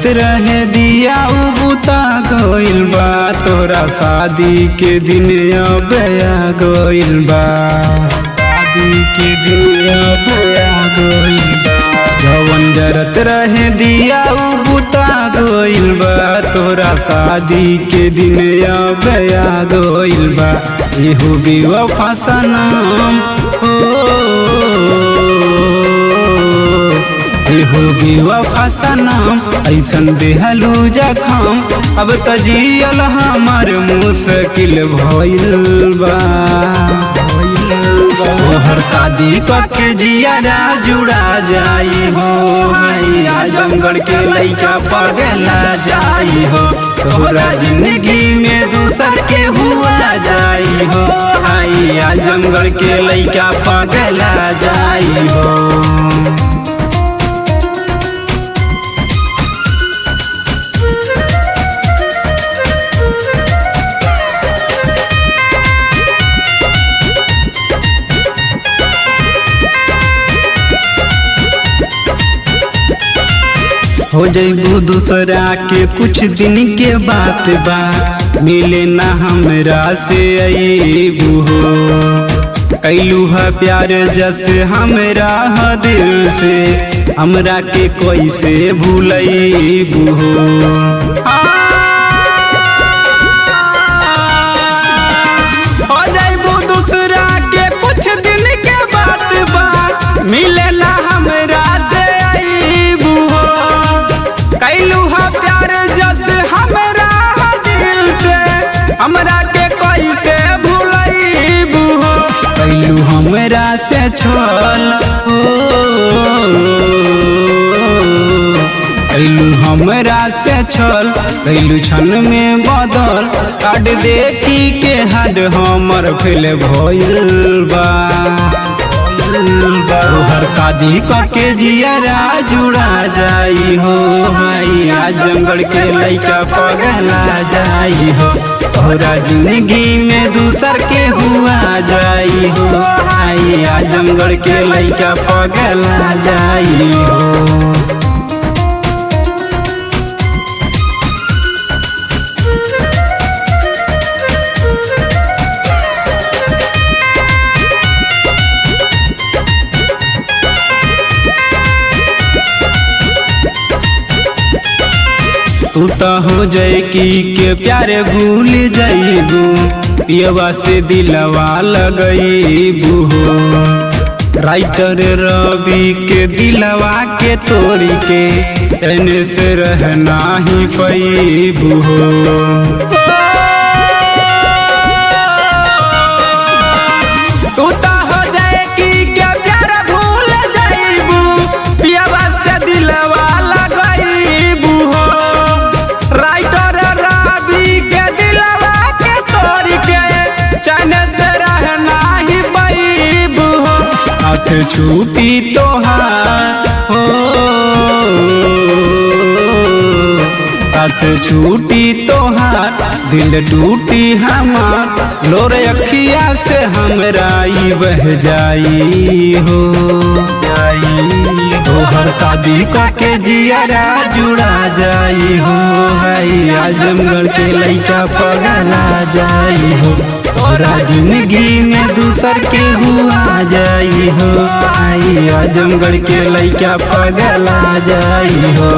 जरत रहे दिया उ बुता गइल बा, तोरा शादी के दिन अब आ गइल बा, शादी के दिन अब आ गइल बा। जवन जरत रहे दिया उ बुता गइल बा, तोरा शादी के दिन अब आ गइल बा। एहो बेवफा सनम हो बेवफा सनम, ऐसन देहलू जखम, अब त जियल हमार मुश्किल भइल बा। तोहर शादी कके जियारा जुड़ा जाई हो, आजमगढ़ के लइका पगला जाई हो, तोहरा जिंदगी में दूसर के हुआ जाई हो, आजमगढ़ के लइका पगला जाई हो। हो जइबू दूसरा के कुछ दिन के बात बा, मिले ना हमरा से अइबू हो, कैलू है प्यार जैसे हमरा है दिल से, हमरा के कैसे भूलइबू हो। हो जइबू दूसरा के कुछ दिन के बात बा, मिले ना हमरा से अइबू हो, कैलू है प्यार जैसे हमरा दिल से, हमरा के कैसे भूलइबू हो। कैलू हमरा से छल कैलू हमरा से छल, कैलू क्षण में बदल, काट देखी के हद हमर फेल भइल बा। तोहर शादी कके जियारा जुड़ा जाई हो, आजमगढ़ के लइका पगला जाई हो, तोहरा जिंदगी में दूसर के हुआ जाई हो, आजमगढ़ के लइका पगला जाई हो। तू तो हो जाए के प्यारे भूल जाइबू, पियवा से दिलवा लगइबू हो, राइटर रवि के दिलवा के तोड़ी के एने से रहना ही पैबू हो। तू तो हो जाए के प्यारे भूल जाइबू, पियवा से दिलवा लगइबू हो, राइटर रवि के दिलवा के तोड़ के चैन से रहना ही पैबू हो। हाथ छूटी तोहार हो, हाथ छूटी तोहार, दिल टूटी हमार, लोर अखिया से हमरा ई बह जाई हो, तोहर शादी कके जियारा जुड़ा जाई हो, आजमगढ़ के लइका पगला जाई हो, तोहरा जिंदगी में दूसर के हुआ जाई हो, आजमगढ़ के लइका पगला जाई हो।